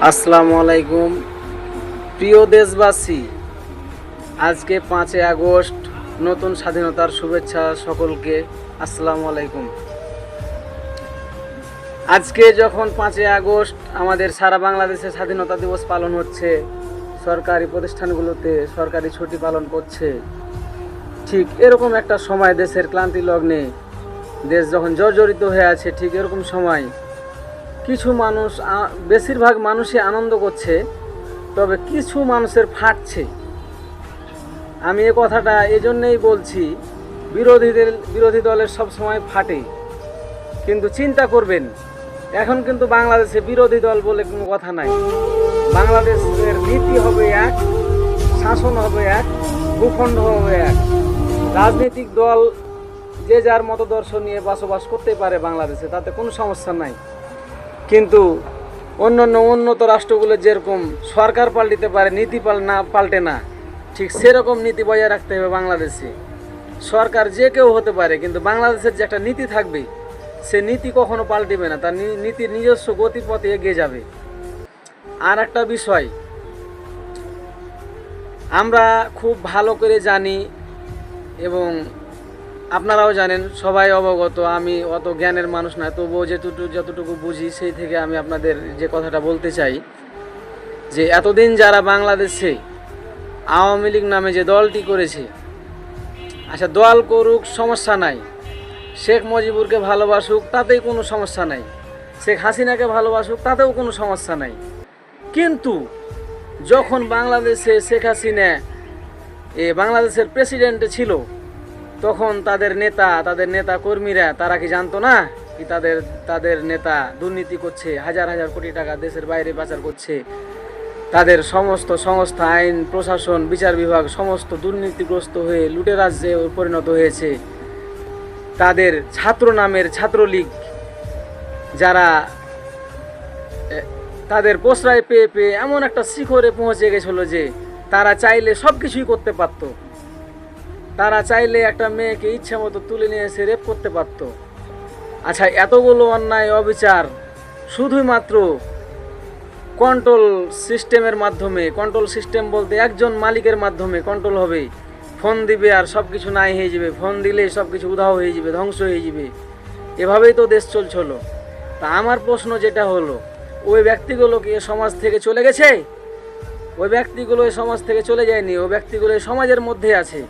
আসসালামু আলাইকুম প্রিয় দেশবাসী। আজকে 5 আগস্ট, নতুন স্বাধীনতার শুভেচ্ছা সকলকে। আসসালামু আলাইকুম। আজকে যখন 5 আগস্ট আমাদের সারা বাংলাদেশে স্বাধীনতা দিবস পালন হচ্ছে, সরকারি প্রতিষ্ঠানগুলোতে সরকারি ছুটি পালন করছে, ঠিক এরকম একটা সময় দেশের ক্লান্তি লগ্নে দেশ যখন জর্জরিত হয়ে আছে, ঠিক এরকম সময় কিছু মানুষ, বেশিরভাগ মানুষই আনন্দ করছে, তবে কিছু মানুষের ফাটছে। আমি এ কথাটা এজন্যই বলছি, বিরোধী দলের সব সময় ফাটে, কিন্তু চিন্তা করবেন এখন কিন্তু বাংলাদেশে বিরোধী দল বলে কোনো কথা নাই। বাংলাদেশের নীতি হবে এক, শাসন হবে এক, ভূখণ্ড হবে এক। রাজনৈতিক দল যে যার মতদর্শ নিয়ে বসবাস করতে পারে বাংলাদেশে, তাতে কোনো সমস্যা নাই। কিন্তু অন্যান্য উন্নত রাষ্ট্রগুলো যেরকম সরকার পাল্টিতে পারে, নীতি পাল্টে না, ঠিক সেরকম নীতি বজায় রাখতে হবে বাংলাদেশে। সরকার যে কেউ হতে পারে, কিন্তু বাংলাদেশের যে একটা নীতি থাকবে, সে নীতি কখনো পাল্টিবে না, তার নীতির নিজস্ব গতিপথে এগিয়ে যাবে। আর একটা বিষয় আমরা খুব ভালো করে জানি এবং আপনারাও জানেন, সবাই অবগত, আমি অত জ্ঞানের মানুষ না, তবুও যতটুকু বুঝি সেই থেকে আমি আপনাদের যে কথাটা বলতে চাই, যে এতদিন যারা বাংলাদেশে আওয়ামী লীগ নামে যে দলটি করেছে, আচ্ছা দল করুক, সমস্যা নাই। শেখ মুজিবুরকে ভালোবাসুক, তাতেই কোনো সমস্যা নাই। শেখ হাসিনাকে ভালোবাসুক, তাতেও কোনো সমস্যা নাই। কিন্তু যখন বাংলাদেশে শেখ হাসিনা বাংলাদেশের প্রেসিডেন্ট ছিল, তখন তাদের নেতা কর্মীরা তারা কি জানতো না কি তাদের নেতা দুর্নীতি করছে, হাজার হাজার কোটি টাকা দেশের বাইরে পাচার করছে, তাদের সমস্ত সংস্থা, আইন প্রশাসন, বিচার বিভাগ সমস্ত দুর্নীতিগ্রস্ত হয়ে লুটে রাজ্যে পরিণত হয়েছে। তাদের ছাত্র নামের ছাত্রলীগ যারা তাদের প্রশ্রয় পেয়ে পেয়ে এমন একটা শিখরে পৌঁছে গেছিল যে তারা চাইলে সব কিছুই করতে পারতো। তারা চাইলে একটা মেয়েকে ইচ্ছে মতো তুলে নিয়ে এসে রেপ করতে পারত। আচ্ছা, এতগুলো অন্যায় অবিচার শুধুমাত্র কন্ট্রোল সিস্টেমের মাধ্যমে, কন্ট্রোল সিস্টেম বলতে একজন মালিকের মাধ্যমে কন্ট্রোল হবে। ফোন দিবে আর সব কিছু নাই হয়ে যাবে, ফোন দিলেই সব কিছু উধাও হয়ে যাবে, ধ্বংস হয়ে যাবে। এভাবেই তো দেশ চলছিল। তা আমার প্রশ্ন যেটা হলো, ওই ব্যক্তিগুলো কি সমাজ থেকে চলে গেছে? ওই ব্যক্তিগুলো এই সমাজ থেকে চলে যায়নি, ওই ব্যক্তিগুলো এই সমাজের মধ্যে আছে।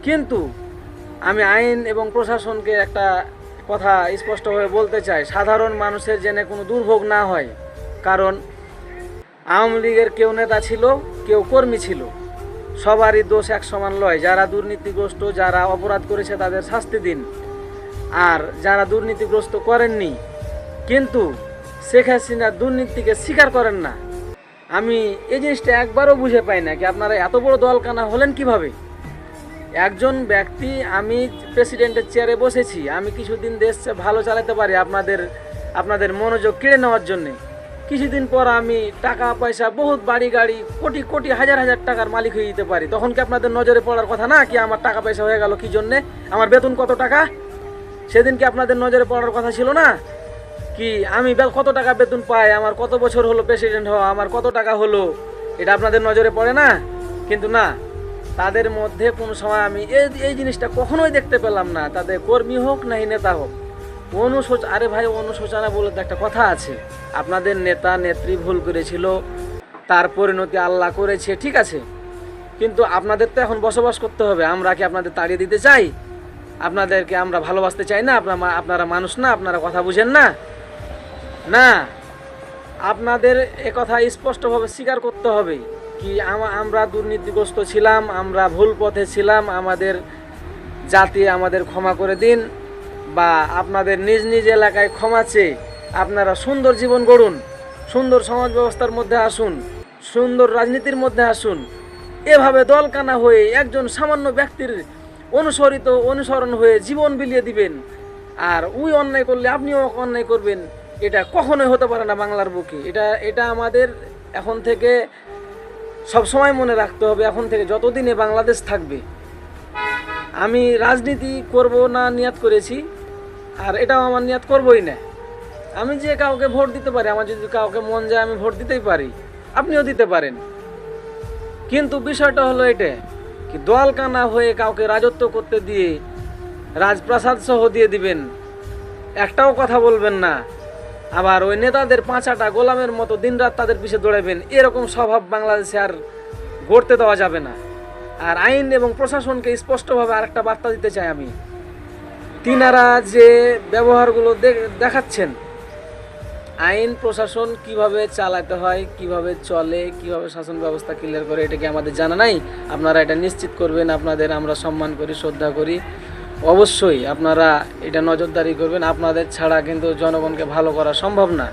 কিন্তু আমি আইন এবং প্রশাসনকে একটা কথা স্পষ্টভাবে বলতে চাই, সাধারণ মানুষের যেন কোনো দুর্ভোগ না হয়। কারণ আওয়ামী লীগের কেউ নেতা ছিল, কেউ কর্মী ছিল, সবারই দোষ এক সমান লয়। যারা দুর্নীতিগ্রস্ত, যারা অপরাধ করেছে তাদের শাস্তি দিন, আর যারা দুর্নীতিগ্রস্ত করেননি, কিন্তু শেখ হাসিনা দুর্নীতিকে স্বীকার করেন না। আমি এই জিনিসটা একবারও বুঝে পাই না কি আপনারা এত বড় দলকানা হলেন কিভাবে? একজন ব্যক্তি, আমি প্রেসিডেন্টের চেয়ারে বসেছি, আমি কিছুদিন দেশ ভালো চালাতে পারি আপনাদের মনোযোগ কেড়ে নেওয়ার জন্যে। কিছুদিন পর আমি টাকা পয়সা, বহুত বাড়ি গাড়ি, কোটি কোটি হাজার হাজার টাকার মালিক হয়ে যেতে পারি। তখন কি আপনাদের নজরে পড়ার কথা না কি আমার টাকা পয়সা হয়ে গেল কি জন্যে, আমার বেতন কত টাকা? সেদিন কি আপনাদের নজরে পড়ার কথা ছিল না কি আমি কত টাকা বেতন পাই, আমার কত বছর হলো প্রেসিডেন্ট হওয়া, আমার কত টাকা হলো? এটা আপনাদের নজরে পড়ে না? কিন্তু না, তাদের মধ্যে কোনো সময় আমি এই জিনিসটা কখনোই দেখতে পেলাম না। তাদের কর্মী হোক না নেতা হোক, আরে ভাই, অনুশোচনা বলে তো একটা কথা আছে। আপনাদের নেতা নেত্রী ভুল করেছিল, তার পরিণতি আল্লাহ করেছে, ঠিক আছে, কিন্তু আপনাদের তো এখন বসবাস করতে হবে। আমরা কি আপনাদের তাড়িয়ে দিতে চাই? আপনাদেরকে আমরা ভালোবাসতে চাই না? আপনারা মানুষ না? আপনারা কথা বুঝেন না? না, আপনাদের একথা স্পষ্টভাবে স্বীকার করতে হবে কি আমরা দুর্নীতিগ্রস্ত ছিলাম, আমরা ভুল পথে ছিলাম, আমাদের জাতি আমাদের ক্ষমা করে দিন, বা আপনাদের নিজ নিজ এলাকায় ক্ষমা চেয়ে আপনারা সুন্দর জীবন গড়ুন, সুন্দর সমাজ ব্যবস্থার মধ্যে আসুন, সুন্দর রাজনীতির মধ্যে আসুন। এভাবে দলকানা হয়ে একজন সামান্য ব্যক্তির অনুসরণ হয়ে জীবন বিলিয়ে দিবেন, আর ওই অন্যায় করলে আপনিও অন্যায় করবেন, এটা কখনোই হতে পারে না বাংলার বুকে। এটা আমাদের এখন থেকে সবসময় মনে রাখতে হবে। এখন থেকে যতদিনে বাংলাদেশ থাকবে, আমি রাজনীতি করব না নিয়াত করেছি, আর এটাও আমার নিয়াত করবই না। আমি যে কাউকে ভোট দিতে পারি, আমার যদি কাউকে মন যায় আমি ভোট দিতেই পারি, আপনিও দিতে পারেন। কিন্তু বিষয়টা হলো এটা কি, দলকানা হয়ে কাউকে রাজত্ব করতে দিয়ে রাজপ্রাসাদ সহ দিয়ে দিবেন, একটাও কথা বলবেন না, আবার ওই নেতাদের পাঁচাটা গোলামের মতো দিনরাত তাদের পিছে দৌড়াবেন, এরকম স্বভাব বাংলাদেশে আর গড়তে দেওয়া যাবে না। আর আইন এবং প্রশাসনকে স্পষ্টভাবে আরেকটা বার্তা দিতে চাই আমি, তিনারা যে ব্যবহারগুলো দেখাচ্ছেন, আইন প্রশাসন কিভাবে চালাতে হয়, কিভাবে চলে, কিভাবে শাসন ব্যবস্থা ক্লিয়ার করে, এটা কি আমাদের জানা নাই? আপনারা এটা নিশ্চিত করবেন, আপনাদের আমরা সম্মান করি, শ্রদ্ধা করি, অবশ্যই আপনারা এটা নজরদারি করবেন। আপনাদের ছাড়া কিন্তু জনগণকে ভালো করা সম্ভব না,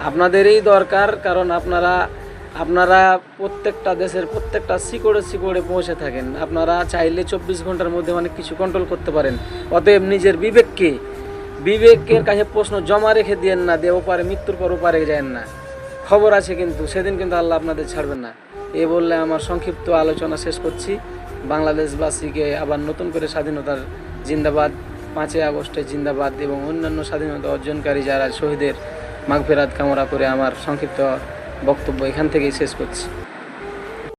আপনাদেরই দরকার। কারণ আপনারা প্রত্যেকটা দেশের প্রত্যেকটা শিকড়ে পৌঁছে থাকেন। আপনারা চাইলে 24 ঘন্টার মধ্যে অনেক কিছু কন্ট্রোল করতে পারেন। অতএব নিজের বিবেকের কাছে প্রশ্ন জমা রেখে দিয়েন না, দিয়ে ওপারে মৃত্যুর পর ওপারে যায়েন না। খবর আছে কিন্তু, সেদিন কিন্তু আল্লাহ আপনাদের ছাড়বেন না। এ বললে আমার সংক্ষিপ্ত আলোচনা শেষ করছি। বাংলাদেশবাসীকে আবার নতুন করে স্বাধীনতার জিন্দাবাদ, 5ই আগস্টের জিন্দাবাদ এবং অন্যান্য স্বাধীনতা অর্জনকারী যারা শহীদের মাগফিরাত কামনা করে আমার সংক্ষিপ্ত বক্তব্য এখান থেকেই শেষ করছি।